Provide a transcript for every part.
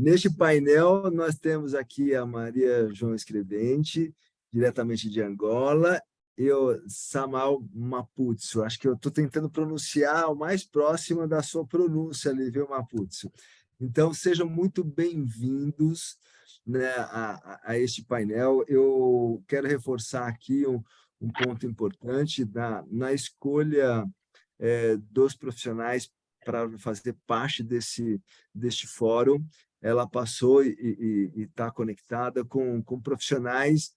Neste painel, nós temos aqui a Maria João Escrevente, diretamente de Angola, e o Samuel Maputso. Acho que eu estou tentando pronunciar o mais próximo da sua pronúncia ali, viu, Maputso? Então, sejam muito bem-vindos, né, a este painel. Eu quero reforçar aqui um ponto importante na escolha dos profissionais para fazer parte deste fórum. Ela passou e está conectada com profissionais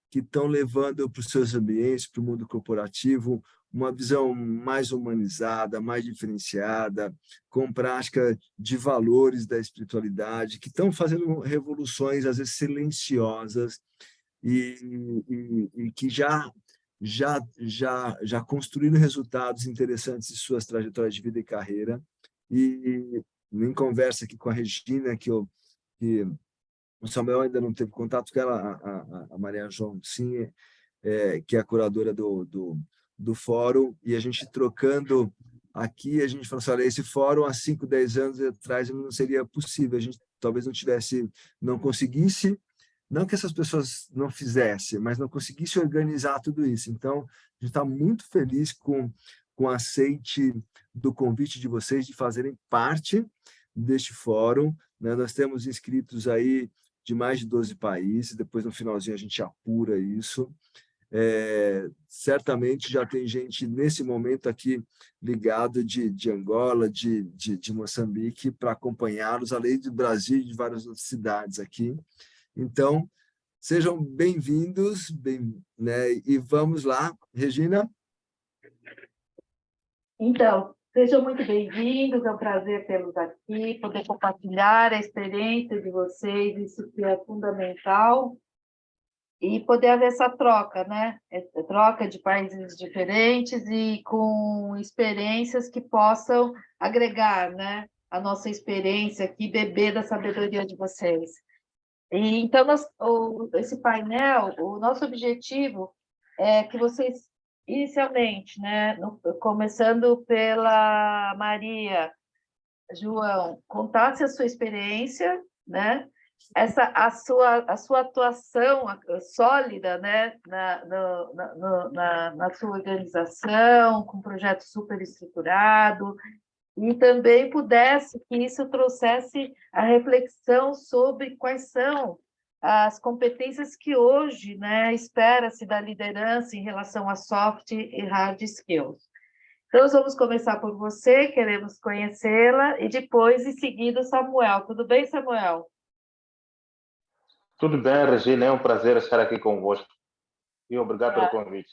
que estão levando para os seus ambientes, para o mundo corporativo, uma visão mais humanizada, mais diferenciada, com prática de valores da espiritualidade, que estão fazendo revoluções, às vezes silenciosas, e que já construíram resultados interessantes em suas trajetórias de vida e carreira. E em conversa aqui com a Regina, que o Samuel ainda não teve contato com ela, a Maria João, sim, que é a curadora do fórum, e a gente trocando aqui, a gente falou assim, olha, esse fórum há 5, 10 anos atrás não seria possível, a gente talvez não conseguisse, não que essas pessoas não fizessem, mas não conseguisse organizar tudo isso. Então, a gente está muito feliz com o aceite do convite de vocês de fazerem parte deste fórum, né? Nós temos inscritos aí de mais de 12 países, depois no finalzinho a gente apura isso. Certamente já tem gente nesse momento aqui ligado de Angola, de Moçambique, para acompanhá-los, além do Brasil e de várias outras cidades aqui. Então, sejam bem-vindos, né? E vamos lá, Regina. Então, sejam muito bem-vindos, é um prazer tê-los aqui, poder compartilhar a experiência de vocês, isso que é fundamental, e poder haver essa troca, né? Essa troca de países diferentes e com experiências que possam agregar, né, a nossa experiência aqui, beber da sabedoria de vocês. E, então, esse painel, o nosso objetivo é que vocês, inicialmente, né, começando pela Maria João, contasse a sua experiência, né, a sua atuação sólida, né, na sua organização, com um projeto super estruturado, e também pudesse que isso trouxesse a reflexão sobre quais são as competências que hoje, né, espera-se da liderança em relação a soft e hard skills. Então, nós vamos começar por você, queremos conhecê-la, e depois, em seguida, o Samuel. Tudo bem, Samuel? Tudo bem, Regina, é um prazer estar aqui convosco. E obrigado pelo convite.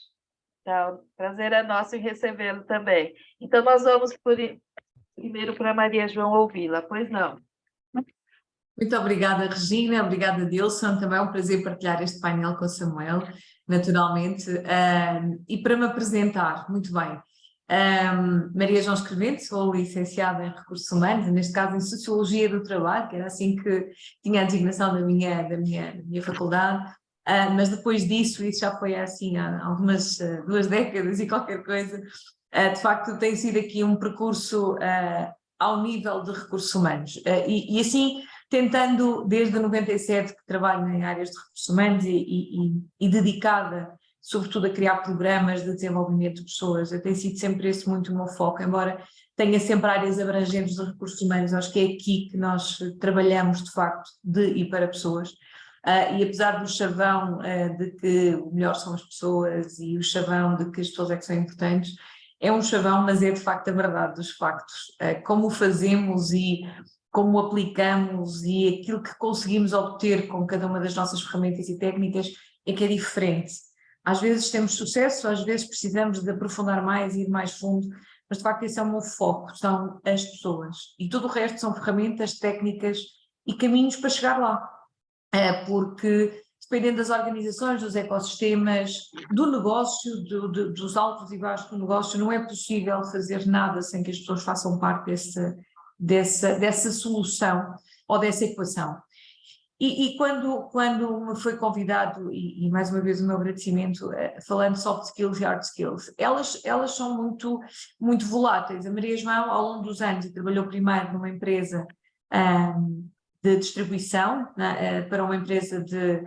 Tá, o prazer é nosso em recebê-lo também. Então, nós vamos primeiro para a Maria João ouvi-la, pois não. Muito obrigada, Regina, obrigada, Dilson, também é um prazer partilhar este painel com o Samuel, naturalmente, e para me apresentar, muito bem, Maria João Escrevente, sou licenciada em Recursos Humanos, neste caso em Sociologia do Trabalho, que era assim que tinha a designação da minha faculdade, mas depois disso, isso já foi assim há algumas 2 décadas e qualquer coisa, de facto tem sido aqui um percurso ao nível de recursos humanos, e assim tentando desde 97 que trabalho em áreas de recursos humanos e dedicada sobretudo a criar programas de desenvolvimento de pessoas, tem sido sempre esse muito o meu foco, embora tenha sempre áreas abrangentes de recursos humanos, acho que é aqui que nós trabalhamos de facto de e para pessoas. E apesar do chavão de que o melhor são as pessoas e o chavão de que as pessoas é que são importantes, é um chavão, mas é de facto a verdade dos factos. Como o fazemos e como o aplicamos e aquilo que conseguimos obter com cada uma das nossas ferramentas e técnicas é que é diferente. Às vezes temos sucesso, às vezes precisamos de aprofundar mais e ir mais fundo, mas de facto esse é o meu foco, são as pessoas. E tudo o resto são ferramentas, técnicas e caminhos para chegar lá. Porque dependendo das organizações, dos ecossistemas, do negócio, dos altos e baixos do negócio, não é possível fazer nada sem que as pessoas façam parte dessa solução ou dessa equação. E quando me foi convidado, e mais uma vez o meu agradecimento, falando de soft skills e hard skills, elas são muito, muito voláteis. A Maria João, ao longo dos anos, trabalhou primeiro numa empresa de distribuição, para uma empresa de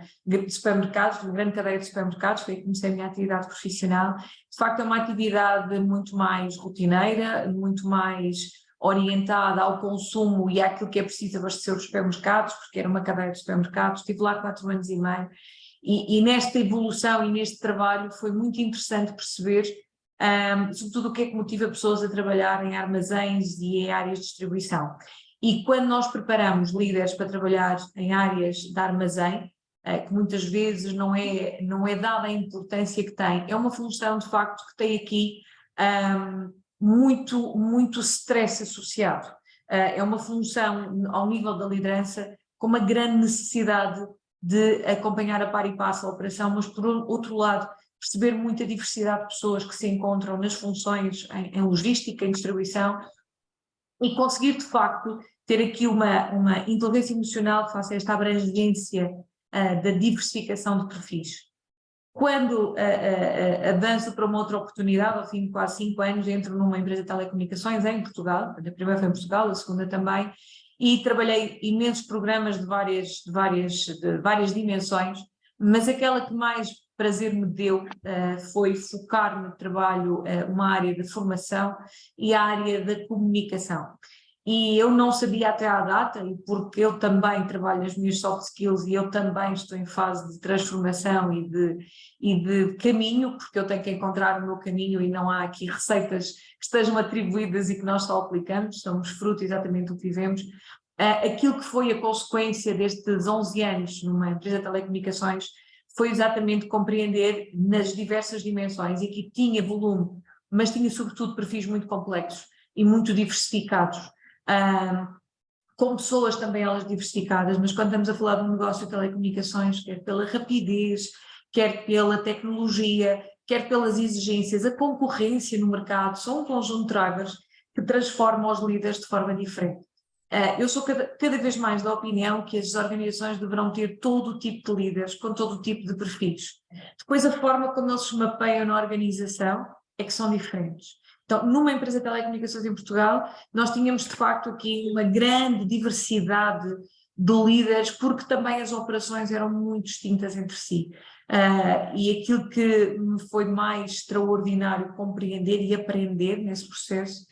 supermercados, de uma grande cadeia de supermercados, foi aí que comecei a minha atividade profissional. De facto, é uma atividade muito mais rotineira, muito mais orientada ao consumo e àquilo que é preciso abastecer os supermercados, porque era uma cadeia de supermercados. Estive lá 4 anos e meio, e nesta evolução e neste trabalho foi muito interessante perceber sobretudo o que é que motiva pessoas a trabalhar em armazéns e em áreas de distribuição. E quando nós preparamos líderes para trabalhar em áreas de armazém, que muitas vezes não é dada a importância que tem, é uma função de facto que tem aqui muito stress associado. É uma função ao nível da liderança com uma grande necessidade de acompanhar a par e passo a operação, mas por outro lado perceber muita diversidade de pessoas que se encontram nas funções em logística, em distribuição, e conseguir de facto ter aqui uma inteligência emocional que faça esta abrangência da diversificação de perfis. Quando avanço para uma outra oportunidade, ao fim de quase 5 anos, entro numa empresa de telecomunicações em Portugal, a primeira foi em Portugal, a segunda também, e trabalhei imensos programas de várias dimensões, mas aquela que mais prazer me deu foi focar no trabalho uma área de formação e a área da comunicação. E eu não sabia até à data, e porque eu também trabalho as minhas soft skills e eu também estou em fase de transformação e de caminho, porque eu tenho que encontrar o meu caminho e não há aqui receitas que estejam atribuídas e que nós só aplicamos, somos fruto exatamente do que vivemos. Aquilo que foi a consequência destes 11 anos numa empresa de telecomunicações foi exatamente compreender nas diversas dimensões, e que tinha volume, mas tinha sobretudo perfis muito complexos e muito diversificados, com pessoas também elas diversificadas, mas quando estamos a falar de um negócio de telecomunicações, quer pela rapidez, quer pela tecnologia, quer pelas exigências, a concorrência no mercado, são um conjunto de drivers que transformam os líderes de forma diferente. Eu sou cada vez mais da opinião que as organizações deverão ter todo o tipo de líderes, com todo o tipo de perfis. Depois a forma como eles se mapeiam na organização é que são diferentes. Então, numa empresa de telecomunicações em Portugal, nós tínhamos de facto aqui uma grande diversidade de líderes, porque também as operações eram muito distintas entre si. E aquilo que me foi mais extraordinário compreender e aprender nesse processo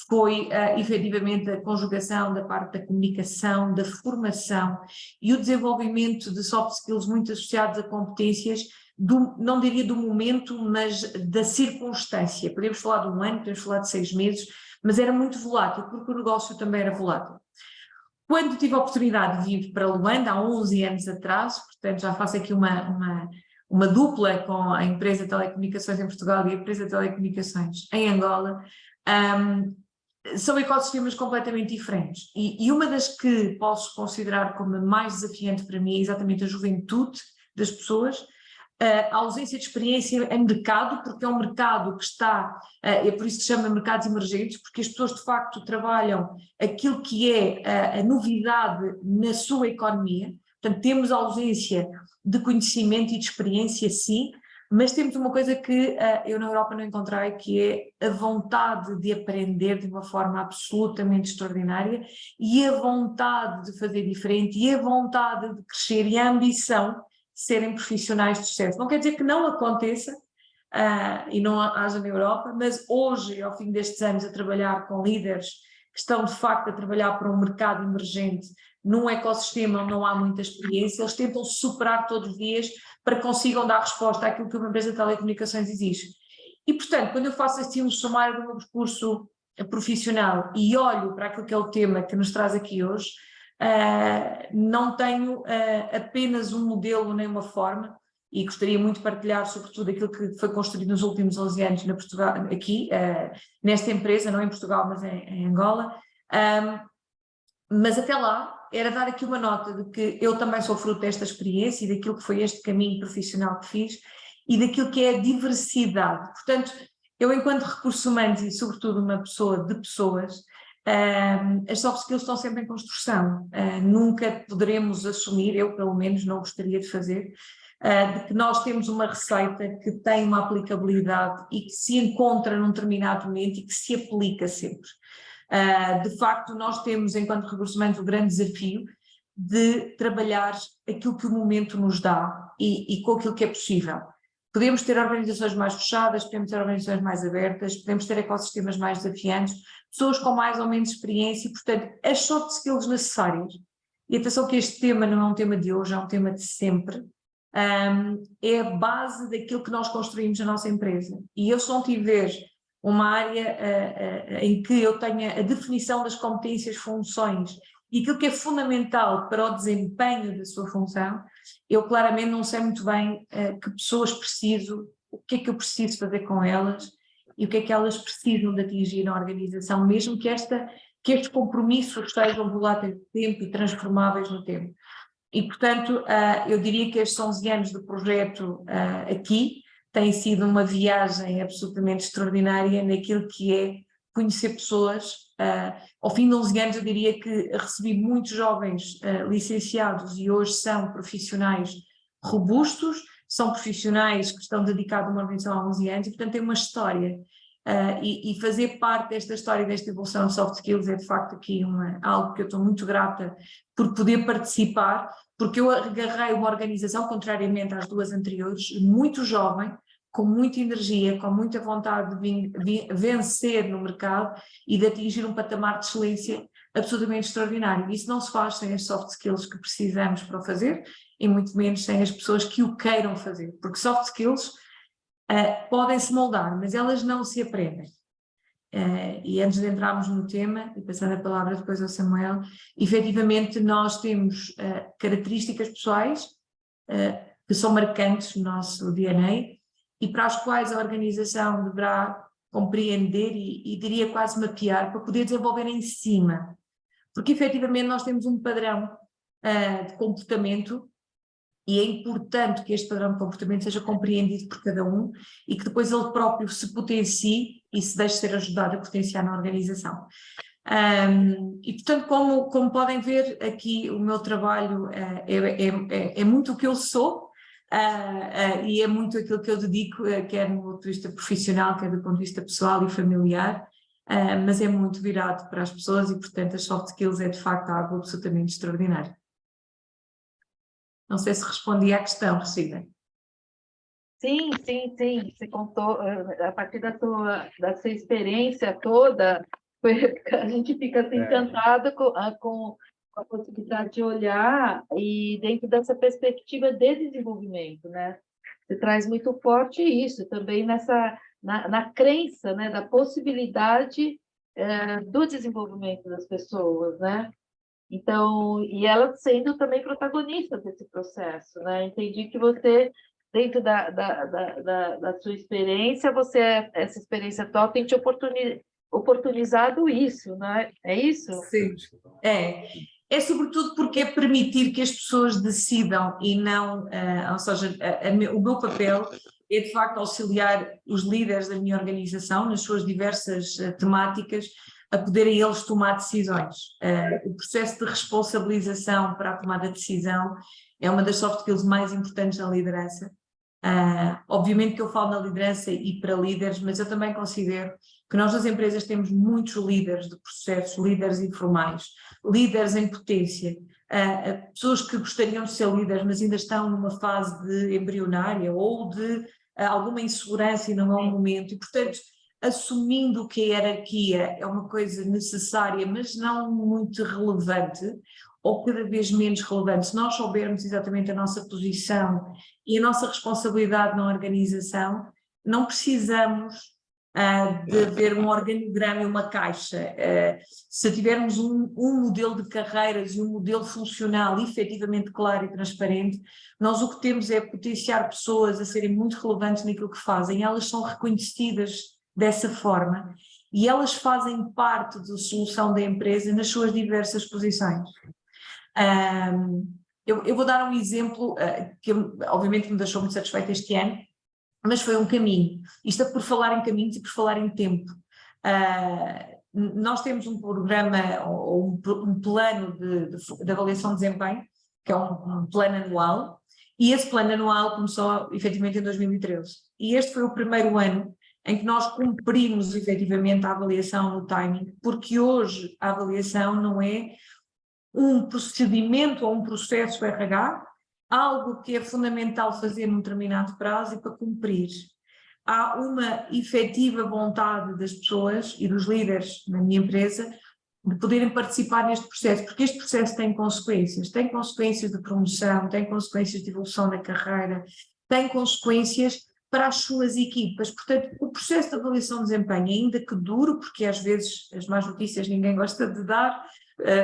foi efetivamente a conjugação da parte da comunicação, da formação e o desenvolvimento de soft skills muito associados a competências, não diria do momento, mas da circunstância. Podemos falar de 1 ano, podemos falar de 6 meses, mas era muito volátil, porque o negócio também era volátil. Quando tive a oportunidade de vir para Luanda, há 11 anos atrás, portanto já faço aqui uma dupla com a empresa de telecomunicações em Portugal e a empresa de telecomunicações em Angola, são ecossistemas completamente diferentes. E uma das que posso considerar como mais desafiante para mim é exatamente a juventude das pessoas, a ausência de experiência em mercado, porque é um mercado que está, é por isso que se chama mercados emergentes, porque as pessoas de facto trabalham aquilo que é a novidade na sua economia. Portanto, temos a ausência de conhecimento e de experiência, sim, mas temos uma coisa que eu na Europa não encontrei, que é a vontade de aprender de uma forma absolutamente extraordinária, e a vontade de fazer diferente, e a vontade de crescer, e a ambição de serem profissionais de sucesso. Não quer dizer que não aconteça e não haja na Europa, mas hoje, ao fim destes anos, a trabalhar com líderes que estão de facto a trabalhar para um mercado emergente, num ecossistema onde não há muita experiência, eles tentam superar todos os dias para que consigam dar resposta àquilo que uma empresa de telecomunicações exige. E, portanto, quando eu faço assim um sumário do meu percurso profissional e olho para aquilo que é o tema que nos traz aqui hoje, não tenho apenas um modelo nem uma forma, e gostaria muito de partilhar sobretudo aquilo que foi construído nos últimos 11 anos na Portugal, aqui, nesta empresa, não em Portugal, mas em Angola, mas até lá era dar aqui uma nota de que eu também sou fruto desta experiência e daquilo que foi este caminho profissional que fiz e daquilo que é a diversidade. Portanto, eu enquanto recursos humanos e sobretudo uma pessoa de pessoas, as soft skills estão sempre em construção, nunca poderemos assumir, eu pelo menos não gostaria de fazer, de que nós temos uma receita que tem uma aplicabilidade e que se encontra num determinado momento e que se aplica sempre. De facto, nós temos, enquanto recursos humanos, o grande desafio de trabalhar aquilo que o momento nos dá e com aquilo que é possível. Podemos ter organizações mais fechadas, podemos ter organizações mais abertas, podemos ter ecossistemas mais desafiantes, pessoas com mais ou menos experiência e, portanto, as soft skills necessárias. E atenção que este tema não é um tema de hoje, é um tema de sempre. É a base daquilo que nós construímos na nossa empresa. E eu, se não tiver uma área em que eu tenha a definição das competências, funções e aquilo que é fundamental para o desempenho da sua função, eu claramente não sei muito bem que pessoas preciso, o que é que eu preciso fazer com elas e o que é que elas precisam de atingir na organização, mesmo que estes compromissos sejam voláteis no tempo e transformáveis no tempo. E, portanto, eu diria que estes 11 anos de projeto aqui têm sido uma viagem absolutamente extraordinária naquilo que é conhecer pessoas. Ao fim de 11 anos eu diria que recebi muitos jovens licenciados e hoje são profissionais robustos, são profissionais que estão dedicados a uma organização há 11 anos e, portanto, têm uma história. E fazer parte desta história, desta evolução de soft skills é de facto aqui algo que eu estou muito grata por poder participar, porque eu agarrei uma organização, contrariamente às duas anteriores, muito jovem, com muita energia, com muita vontade de vencer no mercado e de atingir um patamar de excelência absolutamente extraordinário. Isso não se faz sem as soft skills que precisamos para o fazer e muito menos sem as pessoas que o queiram fazer, porque soft skills podem-se moldar, mas elas não se aprendem. E antes de entrarmos no tema, e passando a palavra depois ao Samuel, efetivamente nós temos características pessoais que são marcantes no nosso DNA e para as quais a organização deverá compreender e diria quase mapear para poder desenvolver em cima. Porque efetivamente nós temos um padrão de comportamento e é importante que este padrão de comportamento seja compreendido por cada um e que depois ele próprio se potencie e se deixe ser ajudado a potenciar na organização. E portanto, como podem ver aqui, o meu trabalho é muito o que eu sou e é muito aquilo que eu dedico, quer do ponto de vista profissional, quer do ponto de vista pessoal e familiar, mas é muito virado para as pessoas e portanto as soft skills é de facto algo absolutamente extraordinário. Não sei se respondi à questão, Regina. Sim. Você contou, a partir da sua experiência toda, a gente fica assim, encantado com a possibilidade de olhar e dentro dessa perspectiva de desenvolvimento, né? Você traz muito forte isso, também na crença, né, da possibilidade do desenvolvimento das pessoas, né? Então, e ela sendo também protagonista desse processo, né? Entendi que você, dentro da sua experiência, essa experiência atual tem te oportunizado isso, né? É isso? Sim, é sobretudo porque é permitir que as pessoas decidam e não, ou seja, o meu papel é de facto auxiliar os líderes da minha organização nas suas diversas temáticas a poderem eles tomar decisões. O processo de responsabilização para a tomada de decisão é uma das soft skills mais importantes na liderança. Obviamente que eu falo na liderança e para líderes, mas eu também considero que nós nas empresas temos muitos líderes de processos, líderes informais, líderes em potência, pessoas que gostariam de ser líderes, mas ainda estão numa fase de embrionária ou de alguma insegurança e não é o momento, e portanto assumindo que a hierarquia é uma coisa necessária, mas não muito relevante, ou cada vez menos relevante, se nós soubermos exatamente a nossa posição e a nossa responsabilidade na organização, não precisamos de haver um organograma e uma caixa. Se tivermos um modelo de carreiras e um modelo funcional efetivamente claro e transparente, nós o que temos é potenciar pessoas a serem muito relevantes naquilo que fazem, elas são reconhecidas dessa forma e elas fazem parte da solução da empresa nas suas diversas posições. Eu vou dar um exemplo que obviamente me deixou muito satisfeita este ano, mas foi um caminho. Isto é por falar em caminhos e por falar em tempo. Nós temos um programa ou um plano de avaliação de desempenho, que é um plano anual, e esse plano anual começou efetivamente em 2013. E este foi o primeiro ano em que nós cumprimos efetivamente a avaliação no timing, porque hoje a avaliação não é um procedimento ou um processo RH, algo que é fundamental fazer num determinado prazo e para cumprir. Há uma efetiva vontade das pessoas e dos líderes na minha empresa de poderem participar neste processo, porque este processo tem consequências de promoção, tem consequências de evolução na carreira, tem consequências para as suas equipas. Portanto, o processo de avaliação de desempenho, ainda que duro, porque às vezes as más notícias ninguém gosta de dar,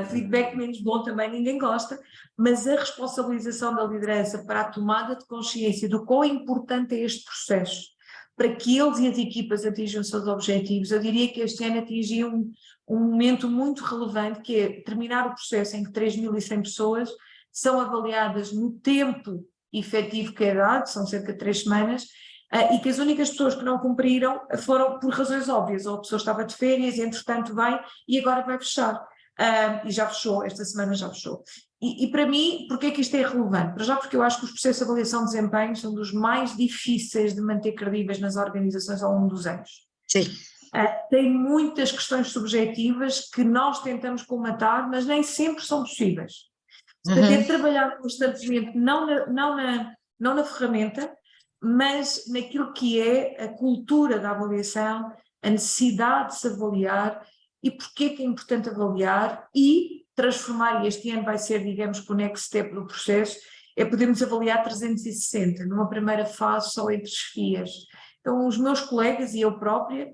feedback menos bom também ninguém gosta, mas a responsabilização da liderança para a tomada de consciência do quão importante é este processo, para que eles e as equipas atinjam os seus objetivos. Eu diria que este ano atingi um momento muito relevante, que é terminar o processo em que 3.100 pessoas são avaliadas no tempo efetivo que é dado, são cerca de 3 semanas, e que as únicas pessoas que não cumpriram foram por razões óbvias, ou a pessoa estava de férias, entretanto vem e agora vai fechar. E já fechou, esta semana já fechou. E para mim, porque é que isto é relevante? Para já porque eu acho que os processos de avaliação de desempenho são dos mais difíceis de manter credíveis nas organizações ao longo dos anos. Sim. Tem muitas questões subjetivas que nós tentamos colmatar, mas nem sempre são possíveis. Portanto, é trabalhar constantemente, não na ferramenta, mas naquilo que é a cultura da avaliação, a necessidade de se avaliar e porque é que é importante avaliar e transformar, e este ano vai ser, digamos, o next step do processo, é podermos avaliar 360, numa primeira fase só entre chefias. Então, os meus colegas e eu própria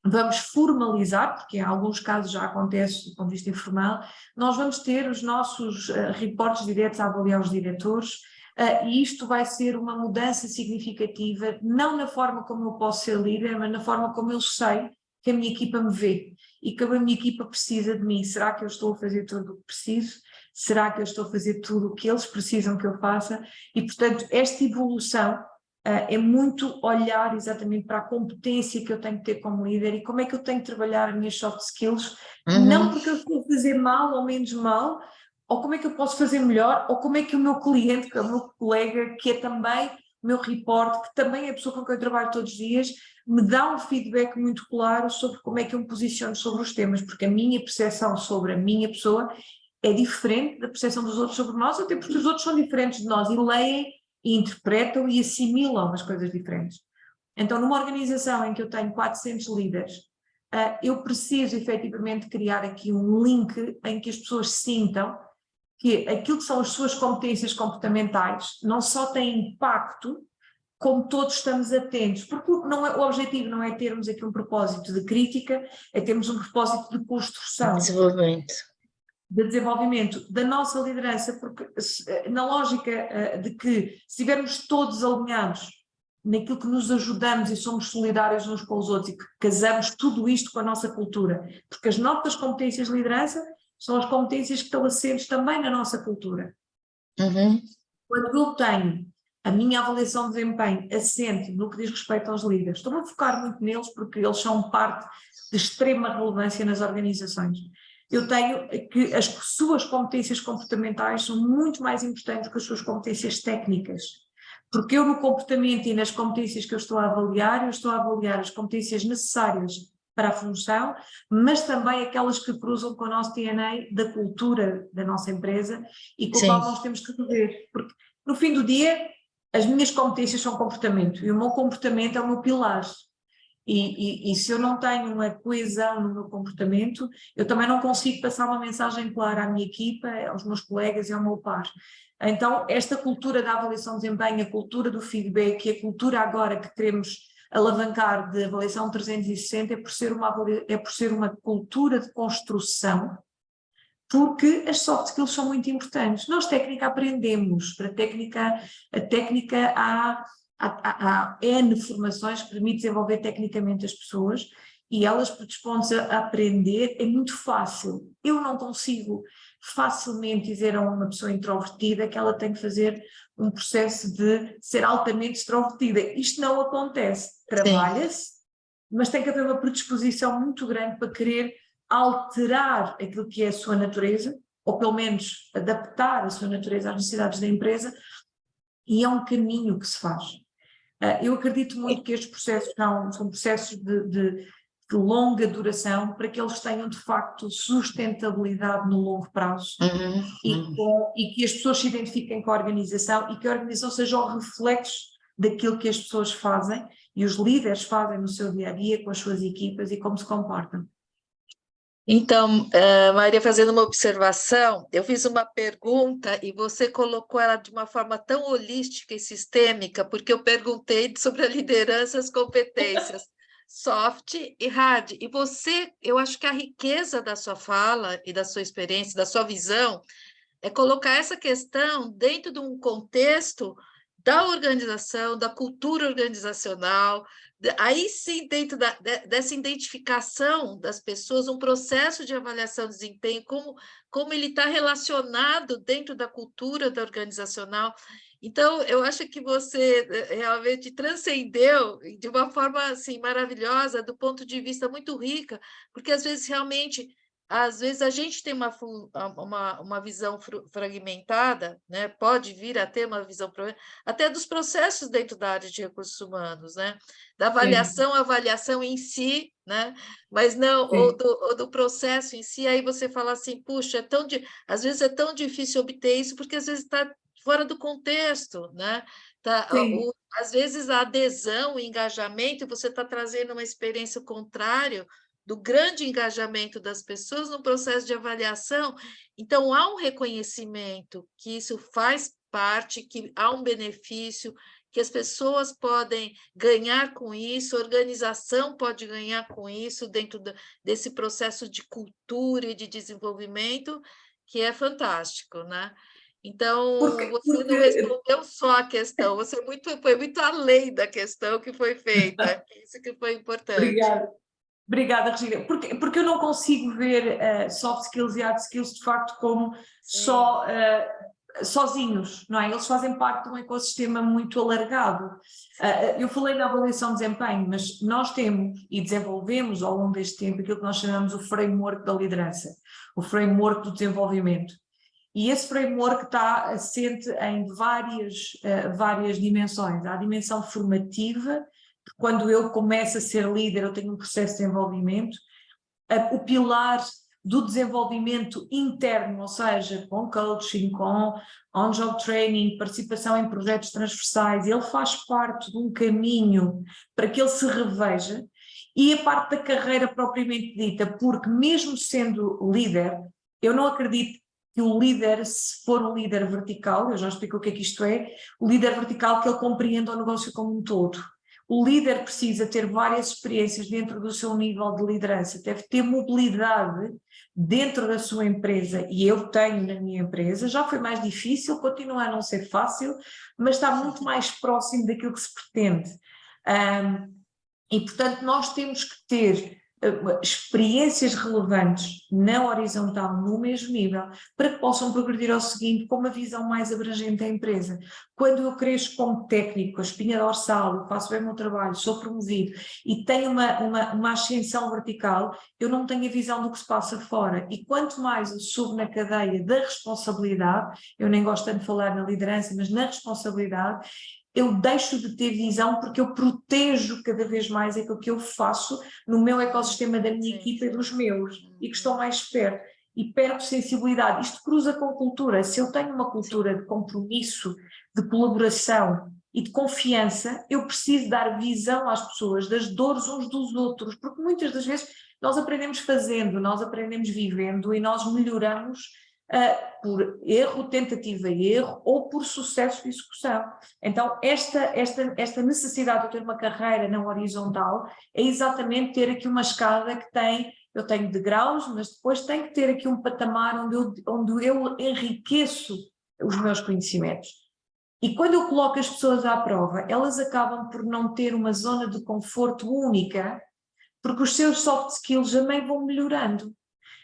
vamos formalizar, porque em alguns casos já acontece do ponto de vista informal, nós vamos ter os nossos reportes diretos a avaliar os diretores, e isto vai ser uma mudança significativa, não na forma como eu posso ser líder, mas na forma como eu sei que a minha equipa me vê e que a minha equipa precisa de mim. Será que eu estou a fazer tudo o que preciso? Será que eu estou a fazer tudo o que eles precisam que eu faça? E, portanto, esta evolução é muito olhar exatamente para a competência que eu tenho que ter como líder e como é que eu tenho que trabalhar as minhas soft skills, não porque eu estou a fazer mal ou menos mal, ou como é que eu posso fazer melhor, ou como é que o meu cliente, que é o meu colega, que é também o meu report, que também é a pessoa com quem eu trabalho todos os dias, me dá um feedback muito claro sobre como é que eu me posiciono sobre os temas, porque a minha percepção sobre a minha pessoa é diferente da percepção dos outros sobre nós, até porque os outros são diferentes de nós e leem, e interpretam e assimilam as coisas diferentes. Então, numa organização em que eu tenho 400 líderes, eu preciso efetivamente criar aqui um link em que as pessoas sintam que aquilo que são as suas competências comportamentais não só tem impacto, como todos estamos atentos, porque não é, o objetivo não é termos aqui um propósito de crítica, é termos um propósito de construção. De desenvolvimento da nossa liderança, porque na lógica de que se estivermos todos alinhados naquilo que nos ajudamos e somos solidários uns com os outros e que casamos tudo isto com a nossa cultura, porque as nossas competências de liderança são as competências que estão assentes também na nossa cultura. Quando eu tenho a minha avaliação de desempenho assente no que diz respeito aos líderes, estou-me a focar muito neles porque eles são parte de extrema relevância nas organizações. Eu tenho que as suas competências comportamentais são muito mais importantes que as suas competências técnicas, porque eu no comportamento e nas competências que eu estou a avaliar as competências necessárias para a função, mas também aquelas que cruzam com o nosso DNA da cultura da nossa empresa e com o qual nós temos que rever, porque no fim do dia as minhas competências são comportamento e o meu comportamento é o meu pilar. E se eu não tenho uma coesão no meu comportamento, eu também não consigo passar uma mensagem clara à minha equipa, aos meus colegas e ao meu par. Então, esta cultura da avaliação de desempenho, a cultura do feedback e a cultura agora que queremos alavancar de avaliação 360 é por ser uma cultura de construção, porque as soft skills são muito importantes. Nós técnica aprendemos, a técnica há N formações que permitem desenvolver tecnicamente as pessoas e elas predispõem-se a aprender, é muito fácil. Eu não consigo facilmente dizer a uma pessoa introvertida que ela tem que fazer um processo de ser altamente extrovertida. Isto não acontece. Trabalha-se, mas tem que haver uma predisposição muito grande para querer alterar aquilo que é a sua natureza, ou pelo menos adaptar a sua natureza às necessidades da empresa, e é um caminho que se faz. Eu acredito muito que estes processos são processos de de longa duração para que eles tenham de facto sustentabilidade no longo prazo e que as pessoas se identifiquem com a organização e que a organização seja o reflexo daquilo que as pessoas fazem e os líderes fazem no seu dia-a-dia com as suas equipas e como se comportam. Então, Maria, fazendo uma observação, eu fiz uma pergunta e você colocou ela de uma forma tão holística e sistêmica, porque eu perguntei sobre a liderança e as competências soft e hard. E você, eu acho que a riqueza da sua fala e da sua experiência, da sua visão, é colocar essa questão dentro de um contexto da organização, da cultura organizacional, aí sim, dentro dessa identificação das pessoas, um processo de avaliação de desempenho, como ele está relacionado dentro da cultura da organizacional. Então, eu acho que você realmente transcendeu de uma forma assim, maravilhosa, do ponto de vista muito rica, porque às vezes realmente a gente tem uma visão fragmentada, né? Pode vir a ter uma visão até dos processos dentro da área de recursos humanos, né? Da avaliação, a avaliação em si, né? Mas não, ou do processo em si, aí você fala assim, puxa, às vezes é tão difícil obter isso, porque às vezes está fora do contexto, né? Às vezes a adesão, o engajamento, você está trazendo uma experiência contrária do grande engajamento das pessoas no processo de avaliação. Então, há um reconhecimento que isso faz parte, que há um benefício, que as pessoas podem ganhar com isso, a organização pode ganhar com isso, dentro desse processo de cultura e de desenvolvimento, que é fantástico, né? Então, você não respondeu só a questão, você foi muito além da questão que foi feita, isso que foi importante. Obrigada, Regina, porque eu não consigo ver soft skills e hard skills de facto como só sozinhos, não é? Eles fazem parte de um ecossistema muito alargado. Eu falei na avaliação de desempenho, mas nós temos e desenvolvemos ao longo deste tempo aquilo que nós chamamos o framework da liderança, o framework do desenvolvimento. E esse framework está assente em várias dimensões. Há a dimensão formativa, quando eu começo a ser líder, eu tenho um processo de desenvolvimento, o pilar do desenvolvimento interno, ou seja, com coaching, com on-job training, participação em projetos transversais, ele faz parte de um caminho para que ele se reveja, e a parte da carreira propriamente dita, porque mesmo sendo líder, eu não acredito que o líder, se for um líder vertical, eu já explico o que é que isto é, o líder vertical que ele compreenda o negócio como um todo. O líder precisa ter várias experiências dentro do seu nível de liderança, deve ter mobilidade dentro da sua empresa, e eu tenho na minha empresa, já foi mais difícil, continua a não ser fácil, mas está muito mais próximo daquilo que se pretende. E, portanto, nós temos que ter experiências relevantes na horizontal, no mesmo nível, para que possam progredir ao seguinte com uma visão mais abrangente da empresa. Quando eu cresço como técnico, a espinha dorsal, eu faço bem o meu trabalho, sou promovido e tenho uma ascensão vertical, eu não tenho a visão do que se passa fora. E quanto mais eu subo na cadeia da responsabilidade, eu nem gosto tanto de falar na liderança, mas na responsabilidade, eu deixo de ter visão porque eu protejo cada vez mais aquilo que eu faço no meu ecossistema da minha equipa e dos meus, e que estão mais perto, e perco sensibilidade. Isto cruza com cultura. Se eu tenho uma cultura de compromisso, de colaboração e de confiança, eu preciso dar visão às pessoas das dores uns dos outros, porque muitas das vezes nós aprendemos fazendo, nós aprendemos vivendo e nós melhoramos por erro, tentativa e erro, ou por sucesso de execução. Então, esta necessidade de ter uma carreira não horizontal é exatamente ter aqui uma escada que eu tenho degraus, mas depois tem que ter aqui um patamar onde eu enriqueço os meus conhecimentos. E quando eu coloco as pessoas à prova, elas acabam por não ter uma zona de conforto única, porque os seus soft skills também vão melhorando.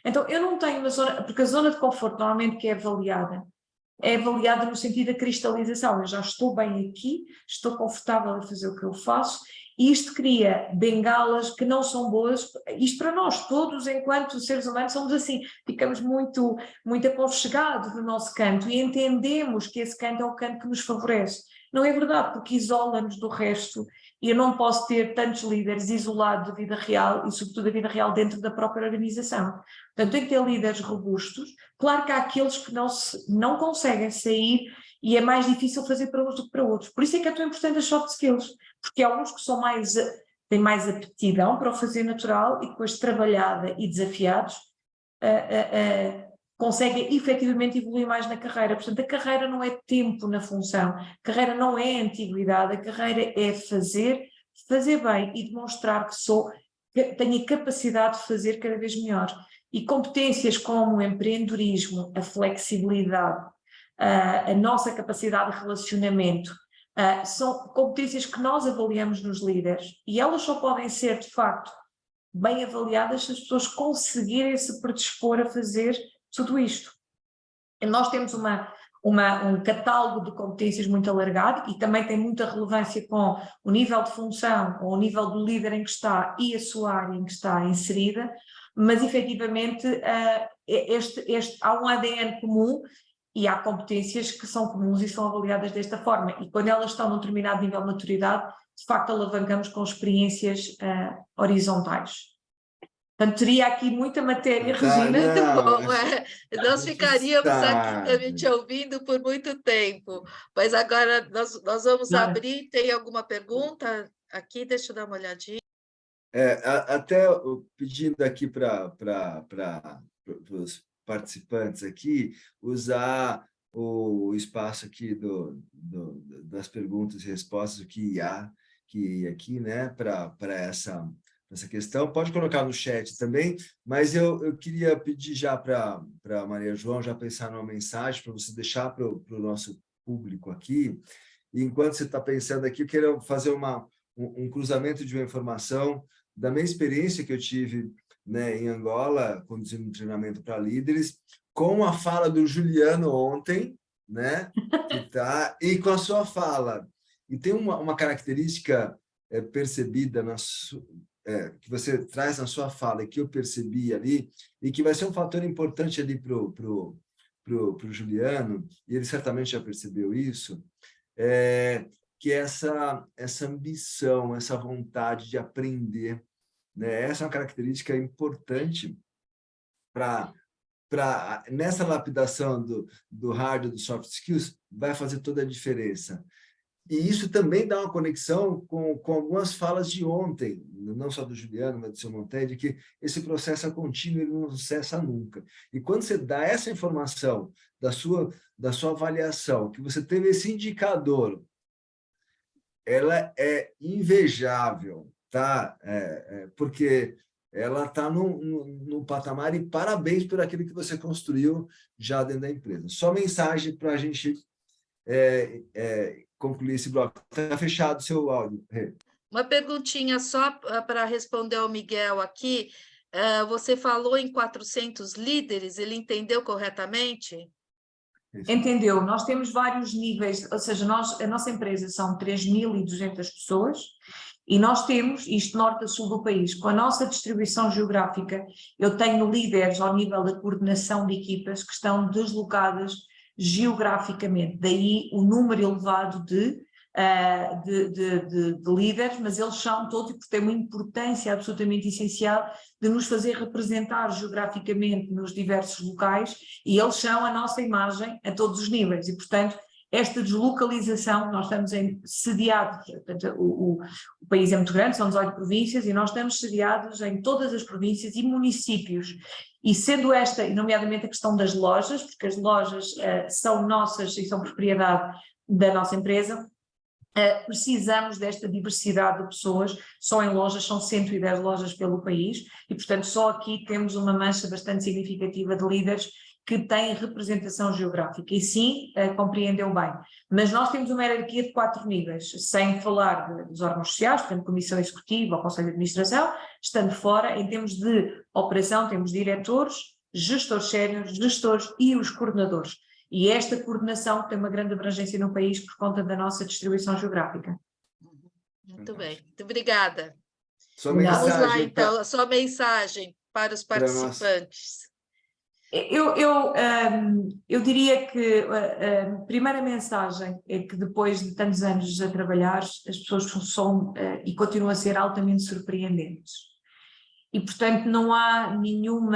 Então, eu não tenho uma zona, porque a zona de conforto normalmente que é avaliada no sentido da cristalização. Eu já estou bem aqui, estou confortável a fazer o que eu faço, e isto cria bengalas que não são boas. Isto para nós todos, enquanto seres humanos, somos assim, ficamos muito aconchegados no nosso canto e entendemos que esse canto é o canto que nos favorece. Não é verdade, porque isola-nos do resto e eu não posso ter tantos líderes isolados da vida real e, sobretudo, da vida real dentro da própria organização. Portanto, tem que ter líderes robustos. Claro que há aqueles que não conseguem sair e é mais difícil fazer para uns do que para outros. Por isso é que é tão importante as soft skills, porque há uns que têm mais aptidão para o fazer natural e depois trabalhada e desafiados conseguem efetivamente evoluir mais na carreira. Portanto, a carreira não é tempo na função, a carreira não é antiguidade, a carreira é fazer bem e demonstrar que tenho a capacidade de fazer cada vez melhor. E competências como o empreendedorismo, a flexibilidade, a nossa capacidade de relacionamento, são competências que nós avaliamos nos líderes e elas só podem ser, de facto, bem avaliadas se as pessoas conseguirem se predispor a fazer tudo isto. E nós temos um catálogo de competências muito alargado e também tem muita relevância com o nível de função ou o nível do líder em que está e a sua área em que está inserida, mas efetivamente há um ADN comum e há competências que são comuns e são avaliadas desta forma, e quando elas estão num determinado nível de maturidade, de facto alavancamos com experiências horizontais. Portanto, teria aqui muita matéria, Regina. Muito bom, nós a gente ficaríamos aqui sabe. também te ouvindo por muito tempo, mas agora nós vamos Claro. abrir. Tem alguma pergunta aqui? Deixa eu dar uma olhadinha. Até pedindo aqui para os participantes aqui, usar o espaço aqui das perguntas e respostas, o QIA, aqui, né, para essa questão. Pode colocar no chat também, mas eu queria pedir já para a Maria João já pensar numa mensagem para você deixar para o nosso público aqui. E enquanto você está pensando aqui, eu quero fazer um cruzamento de uma informação da minha experiência que eu tive, né, em Angola, conduzindo um treinamento para líderes, com a fala do Juliano ontem, né, e com a sua fala. E tem uma característica percebida que você traz na sua fala, que eu percebi ali, e que vai ser um fator importante ali para o Juliano, e ele certamente já percebeu isso, que essa ambição, essa vontade de aprender, né? Essa é uma característica importante nessa lapidação do hard e do soft skills, vai fazer toda a diferença. E isso também dá uma conexão com algumas falas de ontem, não só do Juliano, mas do seu Montaigne, de que esse processo é contínuo, ele não cessa nunca. E quando você dá essa informação da sua avaliação, que você teve esse indicador, ela é invejável, tá? Porque ela está no patamar, e parabéns por aquilo que você construiu já dentro da empresa. Só mensagem para a gente concluir esse bloco. Está fechado o seu áudio. Uma perguntinha só para responder ao Miguel aqui. Você falou em 400 líderes, ele entendeu corretamente? Entendeu? Nós temos vários níveis, ou seja, a nossa empresa são 3.200 pessoas e nós temos, isto norte a sul do país, com a nossa distribuição geográfica, eu tenho líderes ao nível da coordenação de equipas que estão deslocadas geograficamente, daí o número elevado de líderes, mas eles são todos, porque têm uma importância absolutamente essencial de nos fazer representar geograficamente nos diversos locais, e eles são a nossa imagem a todos os níveis, e portanto esta deslocalização, nós estamos sediados, portanto, o país é muito grande, são 18 províncias, e nós estamos sediados em todas as províncias e municípios, e sendo esta, nomeadamente a questão das lojas, porque as lojas são nossas e são propriedade da nossa empresa, precisamos desta diversidade de pessoas. Só em lojas são 110 lojas pelo país e, portanto, só aqui temos uma mancha bastante significativa de líderes que têm representação geográfica, e sim, compreendeu bem. Mas nós temos uma hierarquia de 4 níveis, sem falar dos órgãos sociais, portanto, Comissão Executiva ou Conselho de Administração, estando fora, em termos de operação, temos diretores, gestores séniores, gestores e os coordenadores. E esta coordenação tem uma grande abrangência no país por conta da nossa distribuição geográfica. Muito bem, muito obrigada. Vamos lá, então, a sua mensagem para os participantes. Eu diria que a primeira mensagem é que depois de tantos anos a trabalhar, as pessoas são e continuam a ser altamente surpreendentes. E, portanto, não há nenhum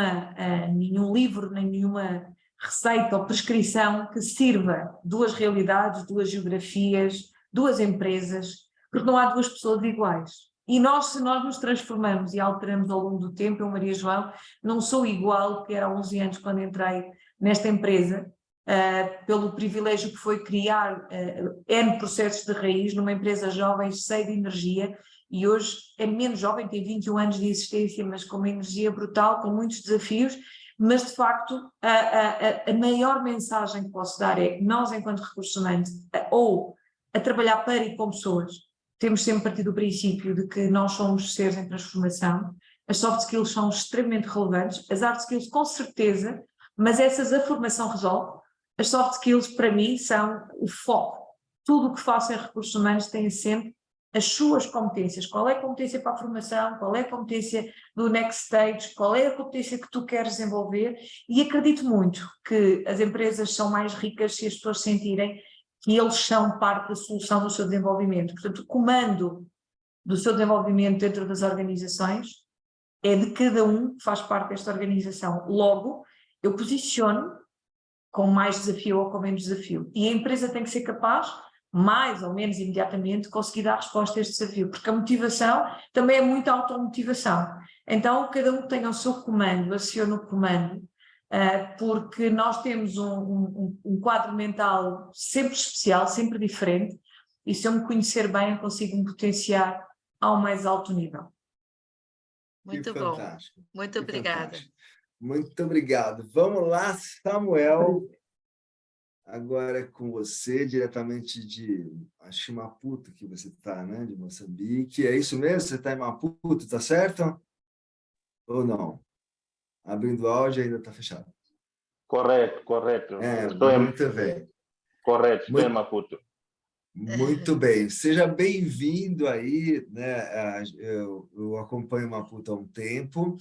livro, nem nenhuma receita ou prescrição que sirva duas realidades, duas geografias, duas empresas, porque não há duas pessoas iguais. E nós, se nós nos transformamos e alteramos ao longo do tempo, eu, Maria João, não sou igual que era há 11 anos quando entrei nesta empresa, pelo privilégio que foi criar N processos de raiz numa empresa jovem, cheia de energia, e hoje é menos jovem, tem 21 anos de existência, mas com uma energia brutal, com muitos desafios, mas de facto a maior mensagem que posso dar é que nós, enquanto recursos humanos, ou a trabalhar para e com pessoas, temos sempre partido do princípio de que nós somos seres em transformação, as soft skills são extremamente relevantes, as hard skills com certeza, mas essas a formação resolve. As soft skills para mim são o foco. Tudo o que faço em recursos humanos tem sempre as suas competências. Qual é a competência para a formação, qual é a competência do next stage, qual é a competência que tu queres desenvolver, e acredito muito que as empresas são mais ricas se as pessoas sentirem que eles são parte da solução do seu desenvolvimento. Portanto, o comando do seu desenvolvimento dentro das organizações é de cada um que faz parte desta organização. Logo, eu posiciono com mais desafio ou com menos desafio. E a empresa tem que ser capaz, mais ou menos imediatamente, de conseguir dar resposta a este desafio, porque a motivação também é muita automotivação. Então, cada um que tenha o seu comando, aciona o comando, porque nós temos um quadro mental sempre especial, sempre diferente, e se eu me conhecer bem, eu consigo me potenciar ao mais alto nível. Muito bom. Muito obrigada. Fantástico. Muito obrigado. Vamos lá, Samuel. Agora é com você, diretamente de Maputo, que você está, né? De Moçambique. É isso mesmo? Você está em Maputo, tá certo? Ou não? Abrindo o áudio ainda está fechado. Correto, correto. Muito bem. Correto, estou em Maputo. Muito bem. Seja bem-vindo aí, né? Eu acompanho Maputo há um tempo.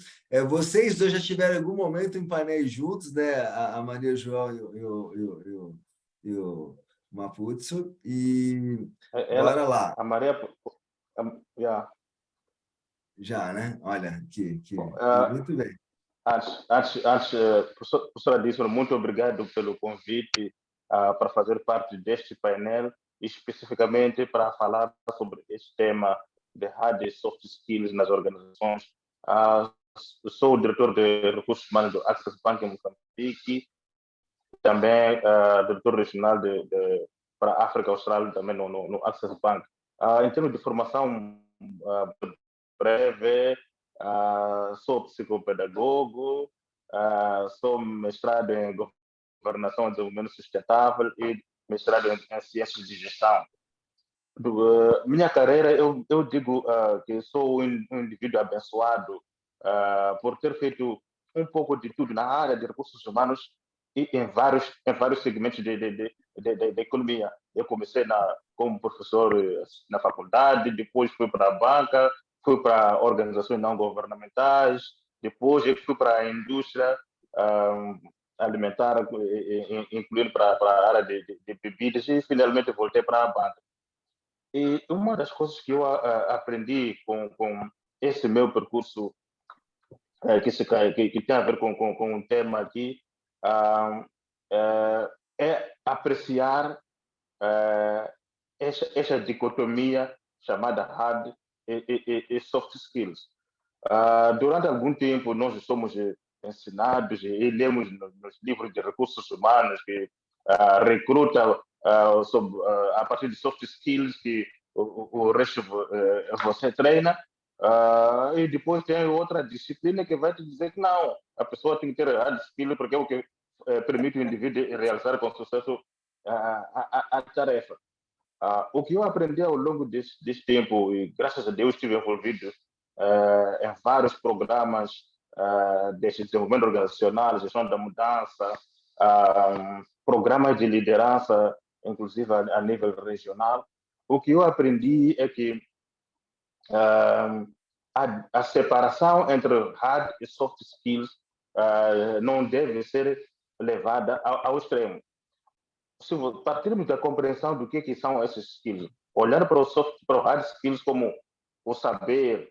Vocês dois já tiveram algum momento em painéis juntos, né? A Maria João e o Maputso. E bora lá. A Maria... Já, né? Olha, muito bem. Professora Dísson, muito obrigado pelo convite para fazer parte deste painel, especificamente para falar sobre este tema de hard e soft skills nas organizações. Sou o diretor de recursos humanos do Access Bank em Moçambique, também diretor regional para a África Austral, também no Access Bank. Em termos de formação breve, sou psicopedagogo, sou mestrado em governação e desenvolvimento sustentável e mestrado em ciências de gestão. Minha carreira, eu digo que sou um indivíduo abençoado por ter feito um pouco de tudo na área de recursos humanos e em vários segmentos da economia. Eu comecei como professor na faculdade, depois fui para a banca, fui para organizações não governamentais, depois eu fui para a indústria alimentar, incluindo para a área de bebidas, e finalmente voltei para a banca. E uma das coisas que eu aprendi com esse meu percurso, que tem a ver com o tema aqui, é apreciar essa dicotomia chamada hard e soft skills. Durante algum tempo, nós somos ensinados e lemos nos livros de recursos humanos que recruta a partir de soft skills que o resto você treina, e depois tem outra disciplina que vai te dizer que não, a pessoa tem que ter hard skills porque é o que permite o indivíduo realizar com sucesso a tarefa. O que eu aprendi ao longo desse tempo, e graças a Deus estive envolvido em vários programas de desenvolvimento organizacional, gestão da mudança, programas de liderança, inclusive a nível regional. O que eu aprendi é que a separação entre hard e soft skills não deve ser levada ao extremo. Se partirmos da compreensão do que são esses skills, olhar para o hard skills como o saber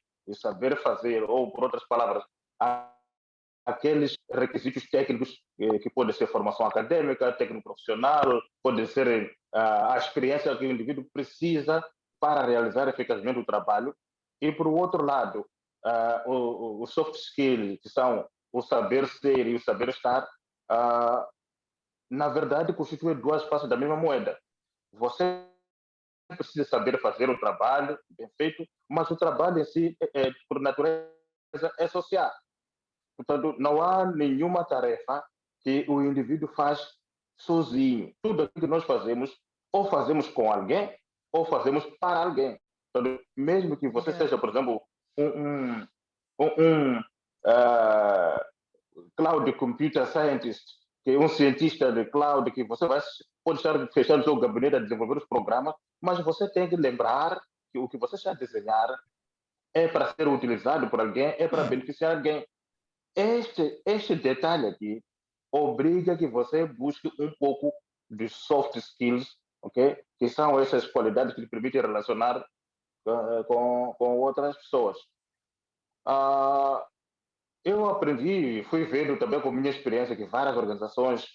fazer, ou por outras palavras, aqueles requisitos técnicos que podem ser formação acadêmica, técnico profissional, pode ser a experiência que o indivíduo precisa para realizar eficazmente o trabalho. E, por outro lado, o soft skills, que são o saber ser e o saber estar, na verdade, constituem duas faces da mesma moeda. Você precisa saber fazer o trabalho bem feito, mas o trabalho em si, por natureza, é social. Portanto, não há nenhuma tarefa que o indivíduo faz sozinho. Tudo aquilo que nós fazemos, ou fazemos com alguém, ou fazemos para alguém. Portanto, mesmo que você seja, por exemplo, um cloud computer scientist, que é um cientista de cloud, que você pode estar fechando o seu gabinete a desenvolver os programas, mas você tem que lembrar que o que você está a desenhar é para ser utilizado por alguém, é para beneficiar alguém. Este detalhe aqui obriga que você busque um pouco de soft skills, ok? Que são essas qualidades que lhe permitem relacionar com outras pessoas. Eu aprendi, fui vendo também com minha experiência que várias organizações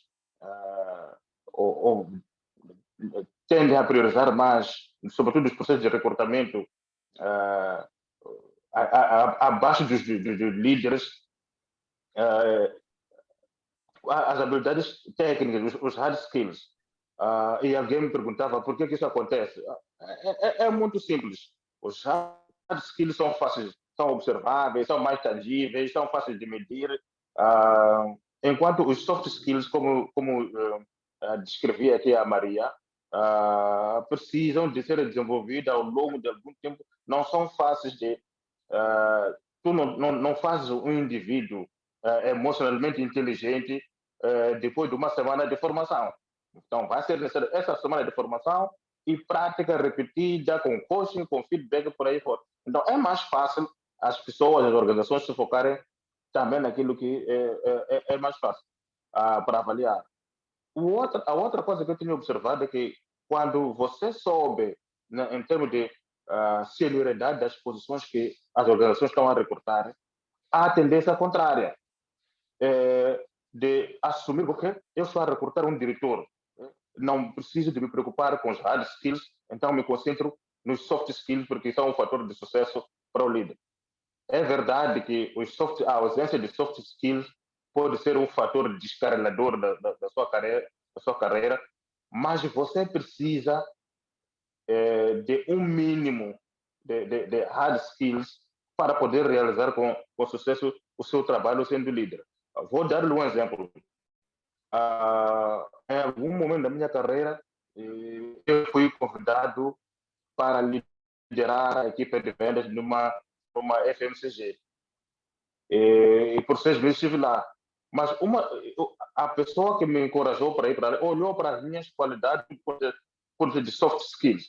tendem a priorizar mais, sobretudo os processos de recrutamento, abaixo dos líderes, as habilidades técnicas, os hard skills. E alguém me perguntava por que isso acontece. É muito simples. Os hard skills são fáceis, são observáveis, são mais tangíveis, são fáceis de medir. Enquanto os soft skills, como descrevia aqui a Maria, precisam de ser desenvolvidos ao longo de algum tempo, não são fáceis de... tu não fazes um indivíduo emocionalmente inteligente depois de uma semana de formação. Então, vai ser necessário essa semana de formação e prática repetida, com coaching, com feedback, por aí fora. Então, é mais fácil as pessoas, as organizações se focarem também naquilo que é mais fácil para avaliar. A outra coisa que eu tenho observado é que quando você soube, né, em termos de senioridade das posições que as organizações estão a recrutar, há a tendência contrária de assumir que eu estou a recrutar um diretor, não preciso de me preocupar com os hard skills, então me concentro nos soft skills, porque são um fator de sucesso para o líder. É verdade que a ausência de soft skills pode ser um fator descarrilador da sua carreira, mas você precisa de um mínimo de hard skills para poder realizar com sucesso o seu trabalho sendo líder. Vou dar-lhe um exemplo. Em algum momento da minha carreira, eu fui convidado para liderar a equipe de vendas numa FMCG. E por 6 meses estive lá. Mas a pessoa que me encorajou para ir para lá olhou para as minhas qualidades de soft skills.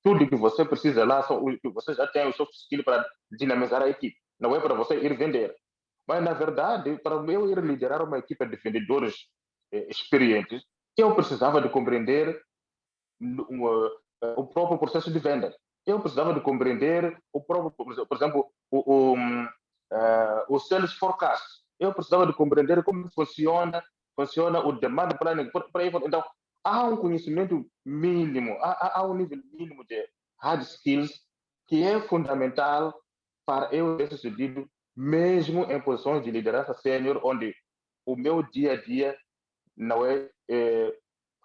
Tudo que você precisa lá, você já tem o soft skill para dinamizar a equipe. Não é para você ir vender. Mas, na verdade, para eu ir liderar uma equipe de vendedores experientes, eu precisava de compreender o próprio processo de venda. Eu precisava de compreender o próprio, por exemplo, o sales forecast. Eu precisava de compreender como funciona o demand planning. Então, há um conhecimento mínimo, há um nível mínimo de hard skills que é fundamental para eu ser sucedido, mesmo em posições de liderança sênior, onde o meu dia a dia não é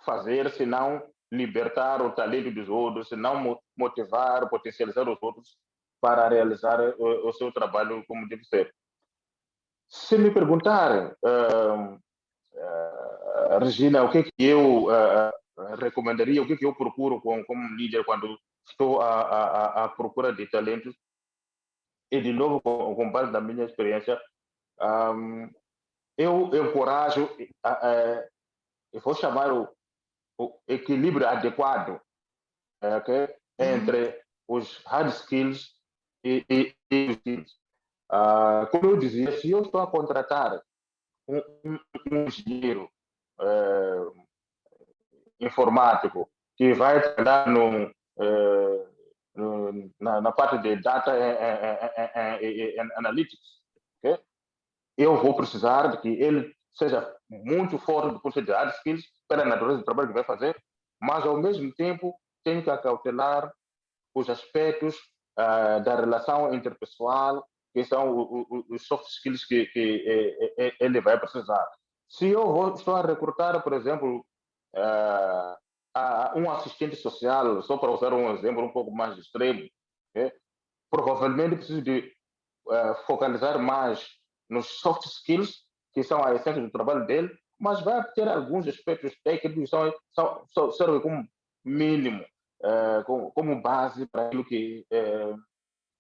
fazer, senão libertar o talento dos outros, senão motivar, potencializar os outros para realizar o seu trabalho como deve ser. Se me perguntar, Regina, o que eu recomendaria, o que eu procuro como líder quando estou à procura de talentos, e de novo, com base na minha experiência, eu encorajo, eu vou chamar o equilíbrio adequado entre os hard skills e os skills. Como eu dizia, se eu estou a contratar um engenheiro informático que vai trabalhar na parte de data analytics, okay? Eu vou precisar de que ele seja muito forte do ponto de vista de hard skills pela natureza do trabalho que vai fazer, mas ao mesmo tempo tem que acautelar os aspectos da relação interpessoal, que são os soft skills que ele vai precisar. Se eu estou a recrutar, por exemplo, um assistente social, só para usar um exemplo um pouco mais extremo, okay? Provavelmente preciso de focalizar mais nos soft skills, que são a essência do trabalho dele, mas vai ter alguns aspectos técnicos que servem como mínimo, como base para aquilo que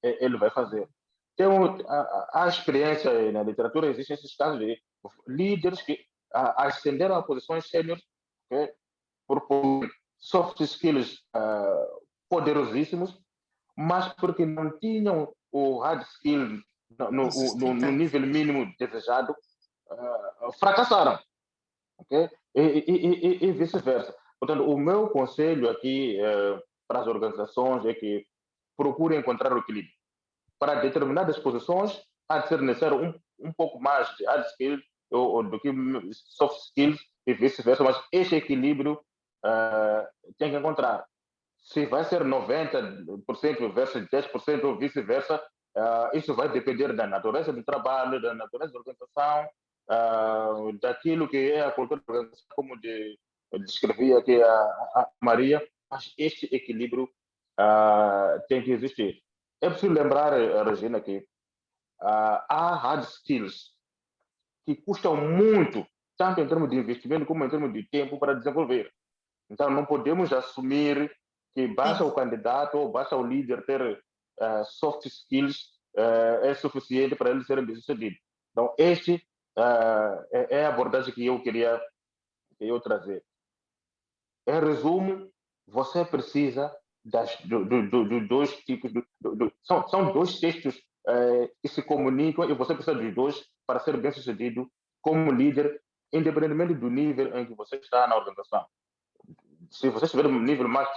ele vai fazer. A experiência na literatura, existem esses casos de líderes que ascenderam a posições sêniores, okay, por soft skills poderosíssimos, mas porque não tinham o hard skill no nível mínimo desejado, fracassaram, okay? E vice-versa. Portanto, o meu conselho aqui para as organizações é que procurem encontrar o equilíbrio. Para determinadas posições, há de ser necessário um pouco mais de hard skills do que soft skills e vice-versa, mas esse equilíbrio tem que encontrar. Se vai ser 90% versus 10% ou vice-versa, isso vai depender da natureza do trabalho, da natureza da organização, daquilo que é a cultura da organização, como descrevia aqui a Maria, mas este equilíbrio tem que existir. É preciso lembrar, Regina, que há hard skills que custam muito, tanto em termos de investimento como em termos de tempo para desenvolver. Então, não podemos assumir que basta o candidato ou basta o líder ter soft skills é suficiente para ele ser bem-sucedido. Então, este é a abordagem que eu queria trazer. Em resumo, você precisa dos dois tipos. São dois textos que se comunicam e você precisa dos dois para ser bem-sucedido como líder, independentemente do nível em que você está na organização. Se você estiver no nível mais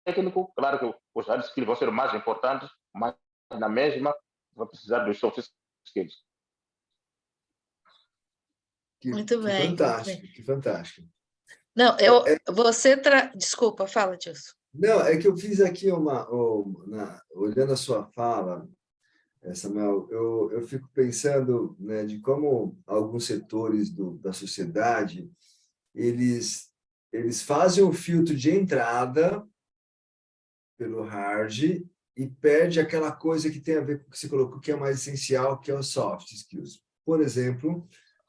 técnico, claro que os hard skills vão ser mais importantes, mas na mesma vai precisar dos soft skills. Muito bem. Fantástico, que fantástico. Não, Desculpa, fala, Tilson. Não, é que eu fiz aqui olhando a sua fala, Samuel, eu fico pensando, né, de como alguns setores da sociedade, eles fazem o filtro de entrada pelo hard e perde aquela coisa que tem a ver com o que você colocou, que é mais essencial, que é os soft skills. Por exemplo,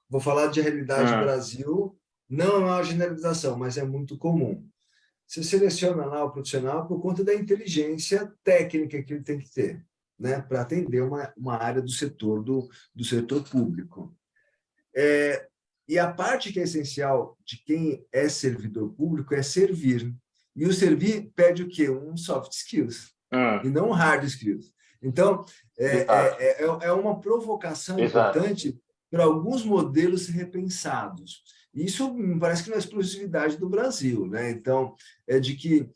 vou falar de realidade Brasil, não é uma generalização, mas é muito comum. Você seleciona lá o profissional por conta da inteligência técnica que ele tem que ter, né, para atender uma área do setor público. E a parte que é essencial de quem é servidor público é servir. E o servir pede o quê? Um soft skills, e não um hard skills. Então, é uma provocação importante para alguns modelos repensados. Isso me parece que não é exclusividade do Brasil, né? Então, é de que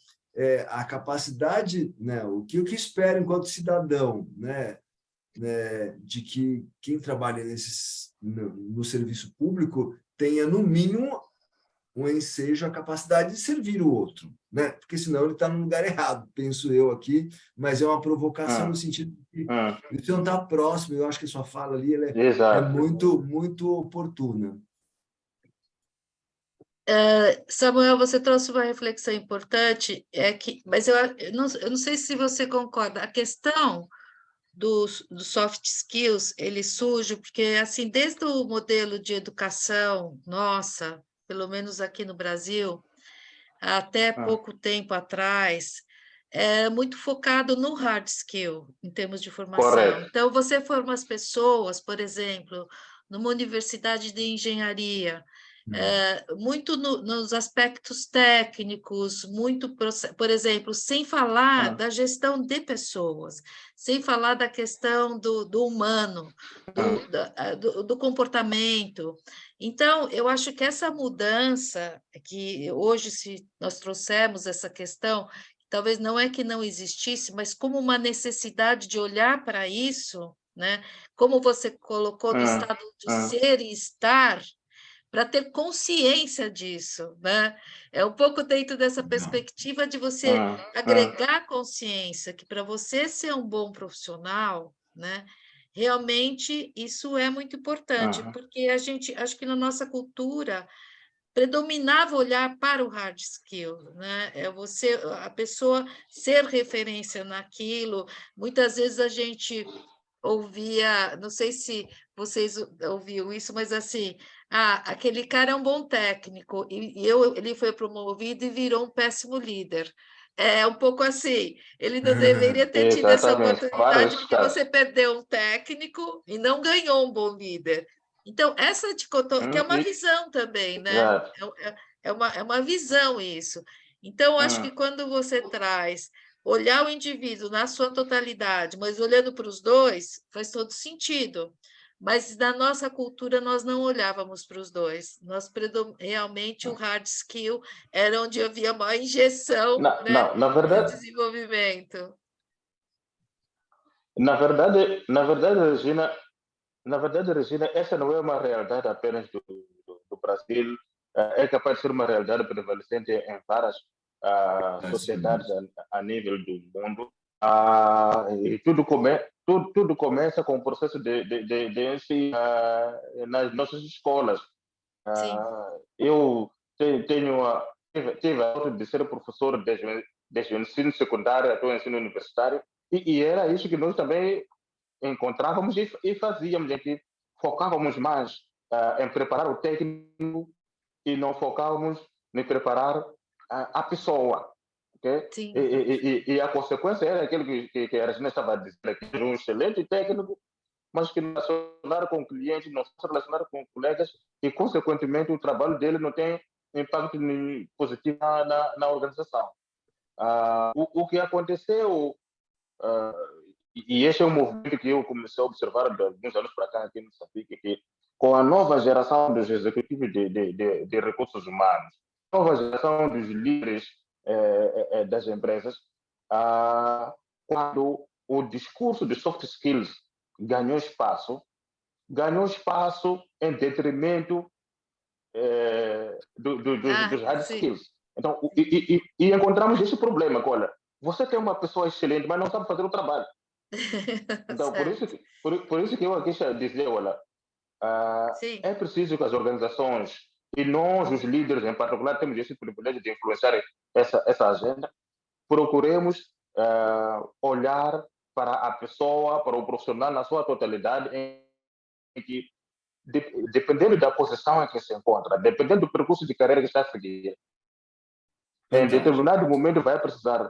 a capacidade, né, o que eu espero enquanto cidadão, né, de que quem trabalha no serviço público tenha, no mínimo, um ensejo, a capacidade de servir o outro, né? Porque senão ele está no lugar errado, penso eu aqui, mas é uma provocação no sentido de que não está próximo. Eu acho que a sua fala ali é muito, muito oportuna. Samuel, você trouxe uma reflexão importante, mas eu não sei se você concorda, a questão dos soft skills, ele surge porque, assim, desde o modelo de educação, nossa, pelo menos aqui no Brasil, até pouco tempo atrás, é muito focado no hard skill, em termos de formação. Correto. Então, você forma as pessoas, por exemplo, numa universidade de engenharia, muito nos aspectos técnicos, muito, por exemplo, sem falar da gestão de pessoas, sem falar da questão do humano, do comportamento. Então, eu acho que essa mudança, que hoje, se nós trouxermos essa questão, talvez não é que não existisse, mas como uma necessidade de olhar para isso, né? Como você colocou no estado de ser e estar, para ter consciência disso, né? É um pouco dentro dessa perspectiva de você agregar consciência, que para você ser um bom profissional, né? Realmente isso é muito importante, porque a gente, acho que na nossa cultura predominava olhar para o hard skill, né? É você, a pessoa ser referência naquilo. Muitas vezes a gente ouvia, não sei se vocês ouviram isso, mas assim, aquele cara é um bom técnico, ele foi promovido e virou um péssimo líder. É um pouco assim, ele não deveria ter tido essa oportunidade porque você perdeu um técnico e não ganhou um bom líder. Então, essa dicotomia, que é uma visão também, né? É uma visão isso. Então, acho que quando você traz olhar o indivíduo na sua totalidade, mas olhando para os dois, faz todo sentido. Mas na nossa cultura nós não olhávamos para os dois. Realmente o hard skill era onde havia maior injeção, né, de desenvolvimento. Na verdade, Regina, essa não é uma realidade apenas do Brasil, é capaz de ser uma realidade prevalecente em várias sociedades a nível do mundo. E tudo começa com o processo de ensino nas nossas escolas. Eu tive a sorte de ser professor desde o ensino secundário até o ensino universitário, e era isso que nós também encontrávamos e fazíamos, em que focávamos mais em preparar o técnico e não focávamos em preparar a pessoa. Okay? E a consequência era aquilo que a Regina estava a dizer, que era um excelente técnico, mas que não se relacionar com clientes, não se relacionar com colegas, e, consequentemente, o trabalho dele não tem impacto positivo na organização. O que aconteceu, e este é um movimento que eu comecei a observar de alguns anos para cá aqui no Moçambique, que com a nova geração dos executivos de recursos humanos, nova geração dos líderes das empresas, quando o discurso de soft skills ganhou espaço em detrimento dos hard skills. Então, e encontramos esse problema, que, olha, você tem uma pessoa excelente, mas não sabe fazer o trabalho. Então, por isso que eu aqui dizer, olha, é preciso que as organizações, e nós, os líderes em particular, temos esse privilégio de influenciar essa agenda, procuremos olhar para a pessoa, para o profissional na sua totalidade, em que, dependendo da posição em que se encontra, dependendo do percurso de carreira que está a seguir, em determinado momento vai precisar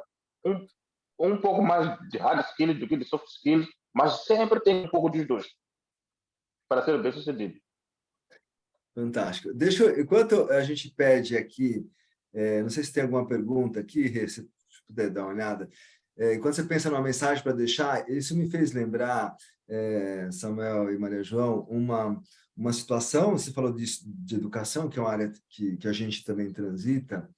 um pouco mais de hard skills do que de soft skills, mas sempre tem um pouco dos dois para ser bem sucedido. Fantástico. Enquanto a gente pede aqui, não sei se tem alguma pergunta aqui, se puder dar uma olhada. Enquanto você pensa numa mensagem para deixar, isso me fez lembrar, Samuel e Maria João, uma situação, você falou de educação, que é uma área que a gente também transita,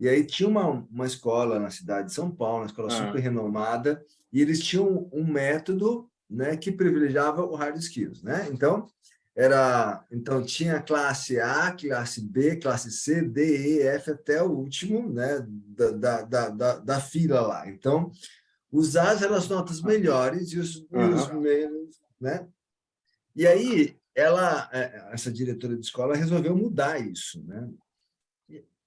e aí tinha uma escola na cidade de São Paulo, uma escola super renomada, e eles tinham um método, né, que privilegiava o hard skills, né? Então tinha classe A, classe B, classe C, D, E, F, até o último, né, da fila lá. Então, os A's eram as notas melhores e os menos, né? E aí, essa diretora de escola resolveu mudar isso, né?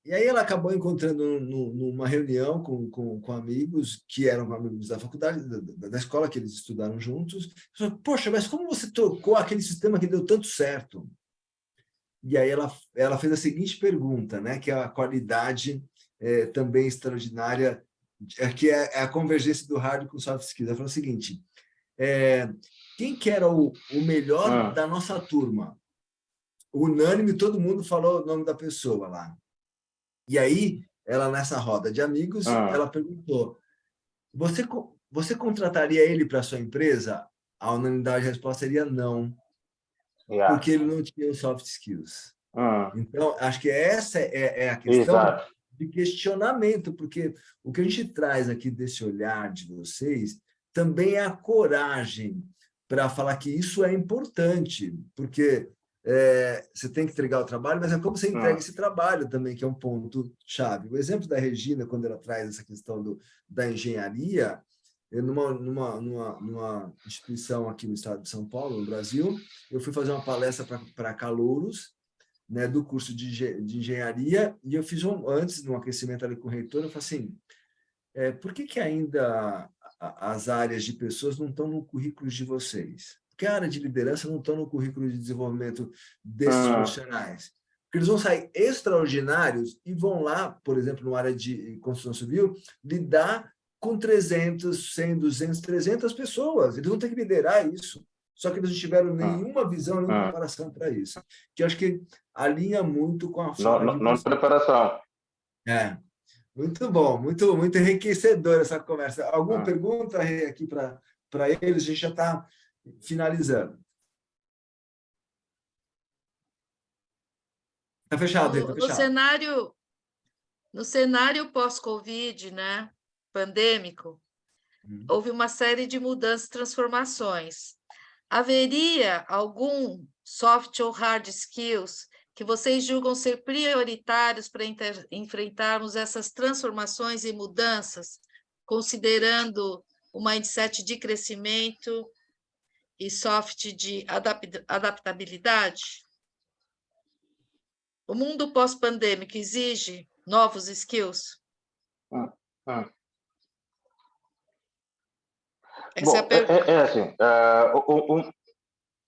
E aí ela acabou encontrando numa reunião com amigos que eram amigos da faculdade, da escola, que eles estudaram juntos. Falou, poxa, mas como você trocou aquele sistema que deu tanto certo? E aí ela fez a seguinte pergunta, né, que é a qualidade também extraordinária, que é a convergência do hard com o soft skills. Ela falou o seguinte, quem que era o melhor da nossa turma? unânime, todo mundo falou o nome da pessoa lá. E aí, ela nessa roda de amigos, ela perguntou, você contrataria ele para sua empresa? A unanimidade da resposta seria não, porque ele não tinha os soft skills. Então, acho que essa é a questão Exato. de questionamento, porque o que a gente traz aqui desse olhar de vocês também é a coragem para falar que isso é importante, porque você tem que entregar o trabalho, mas é como você entrega esse trabalho também, que é um ponto-chave. O exemplo da Regina, quando ela traz essa questão da engenharia, numa instituição aqui no estado de São Paulo, no Brasil, eu fui fazer uma palestra para calouros, né, do curso de engenharia, e eu fiz antes, no aquecimento ali com o reitor, eu falei assim, por que ainda as áreas de pessoas não estão no currículo de vocês? Por que a área de liderança não está no currículo de desenvolvimento desses profissionais? Porque eles vão sair extraordinários e vão lá, por exemplo, na área de construção civil, lidar com 300, 100, 200, 300 pessoas. Eles vão ter que liderar isso. Só que eles não tiveram nenhuma visão, nenhuma preparação para isso. Que eu acho que alinha muito com a fala de Não preparação. Muito bom, muito enriquecedor essa conversa. Alguma pergunta aqui para eles? A gente já está finalizando. Está fechado, está fechado. No cenário pós-Covid, né, pandêmico, houve uma série de mudanças e transformações. Haveria algum soft ou hard skills que vocês julgam ser prioritários para enfrentarmos essas transformações e mudanças, considerando o mindset de crescimento e soft de adaptabilidade? O mundo pós-pandêmico exige novos skills? Bom, assim,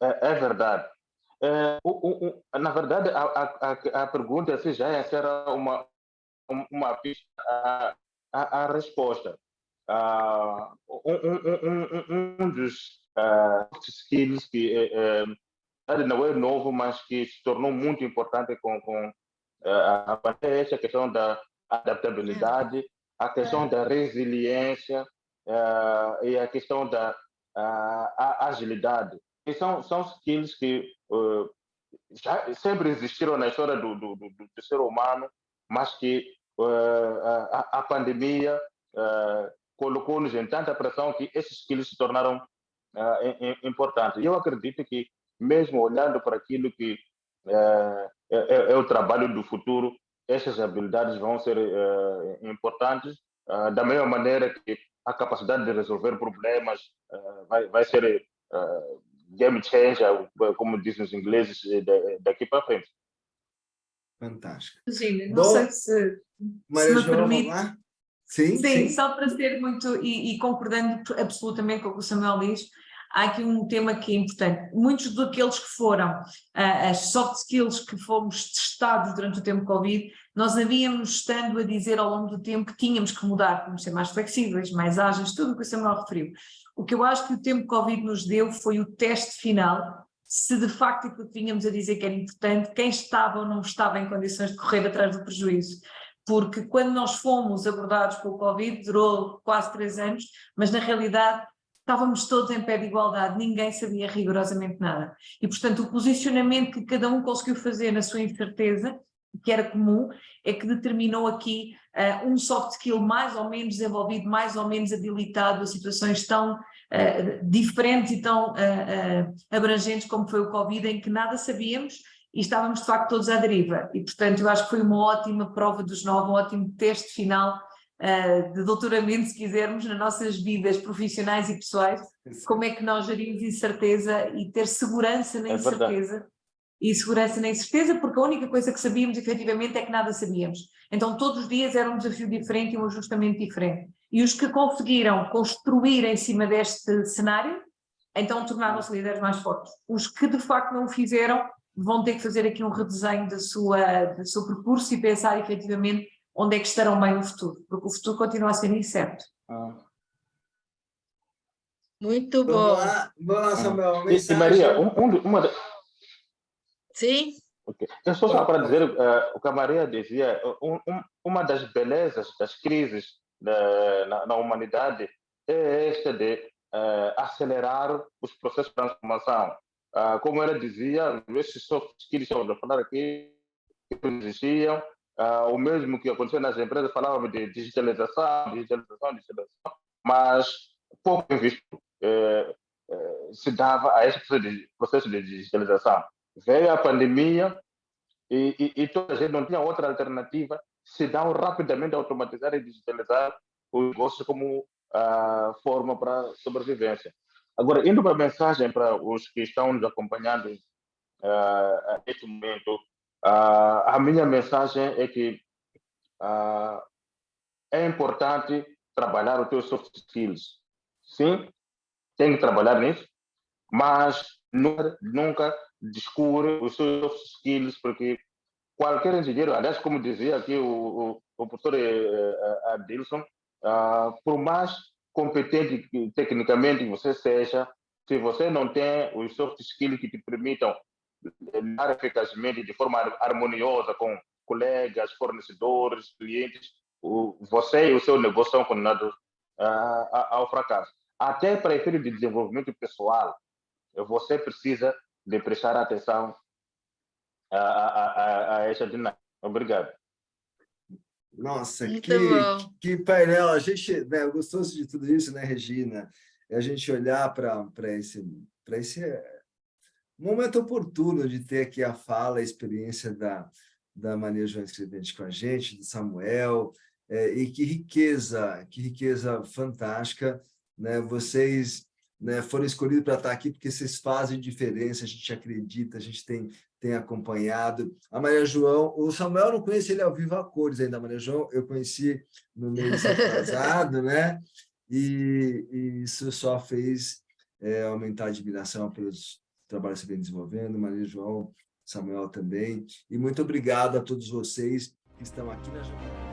é verdade. Na verdade, a pergunta assim, já era uma pista à resposta. Um dos skills que não é novo, mas que se tornou muito importante com a pandemia, é essa questão da adaptabilidade, a questão da resiliência e a questão da agilidade. E são skills que já sempre existiram na história do ser humano, mas que a pandemia colocou-nos em tanta pressão que esses skills se tornaram importantes. E eu acredito que, mesmo olhando para aquilo que é o trabalho do futuro, essas habilidades vão ser importantes, da mesma maneira que a capacidade de resolver problemas vai ser game changer, como dizem os ingleses, daqui para frente. Fantástico. Regina, não sei se Maria me João, permite. vamos lá? Sim, Sim, só para ser muito, e concordando absolutamente com o que o Samuel diz, há aqui um tema que é importante. Muitos daqueles que foram as soft skills que fomos testados durante o tempo Covid, nós havíamos estando a dizer ao longo do tempo que tínhamos que mudar, como ser mais flexíveis, mais ágeis, tudo o que o Samuel referiu. O que eu acho que o tempo Covid nos deu foi o teste final, se de facto aquilo que vínhamos a dizer que era importante, quem estava ou não estava em condições de correr atrás do prejuízo. Porque quando nós fomos abordados pelo Covid, durou quase 3 anos, mas na realidade estávamos todos em pé de igualdade, ninguém sabia rigorosamente nada. E, portanto, o posicionamento que cada um conseguiu fazer na sua incerteza, que era comum, é que determinou aqui um soft skill mais ou menos desenvolvido, mais ou menos habilitado a situações tão diferentes e tão abrangentes como foi o Covid, em que nada sabíamos e estávamos de facto todos à deriva. E, portanto, eu acho que foi uma ótima prova dos 9, um ótimo teste final de doutoramento, se quisermos, nas nossas vidas profissionais e pessoais, como é que nós gerimos incerteza e ter segurança na incerteza. E segurança na incerteza, porque a única coisa que sabíamos efetivamente é que nada sabíamos. Então todos os dias era um desafio diferente e um ajustamento diferente. E os que conseguiram construir em cima deste cenário, então tornaram-se líderes mais fortes. Os que de facto não o fizeram vão ter que fazer aqui um redesenho do seu percurso e pensar efetivamente onde é que estarão bem no futuro, porque o futuro continua a ser incerto. Muito bom. Vamos lá, Samuel, uma E mensagem. Maria, Sim? Ok. Eu só para dizer o que a Maria dizia, uma das belezas das crises na humanidade é esta de acelerar os processos de transformação. Como ela dizia, esses soft skills que estamos a falar aqui que existiam, o mesmo que aconteceu nas empresas, falávamos de digitalização, mas pouco visto se dava a esse processo de digitalização. Veio a pandemia e toda a gente não tinha outra alternativa, se dão rapidamente a automatizar e digitalizar os negócios como forma para sobrevivência. Agora, indo para a mensagem para os que estão nos acompanhando neste momento, a minha mensagem é que é importante trabalhar os teus soft skills. Sim, tem que trabalhar nisso, mas nunca descure os seus soft skills, porque qualquer engenheiro, aliás, como dizia aqui o professor Adilson, por mais competente que, tecnicamente você seja, se você não tem os soft skills que te permitam lidar eficazmente de forma harmoniosa com colegas, fornecedores, clientes, você e o seu negócio são condenados ao fracasso. Até para efeito de desenvolvimento pessoal, você precisa de prestar atenção a essa dinâmica. Obrigado. Nossa, Muito que, bom. que painel! A gente, né, gostoso de tudo isso, né, Regina? É a gente olhar para esse momento oportuno de ter aqui a fala, a experiência da Maria João Escrevente com a gente, do Samuel, e que riqueza fantástica, né? Vocês, né, foram escolhidos para estar aqui porque vocês fazem diferença, a gente acredita, a gente tem acompanhado. A Maria João, o Samuel eu não conheci ele ao vivo a cores ainda, a Maria João eu conheci no mês atrasado, né? E isso só fez aumentar a admiração pelos trabalhos que você vem desenvolvendo, Maria João, Samuel também. E muito obrigado a todos vocês que estão aqui na jornada.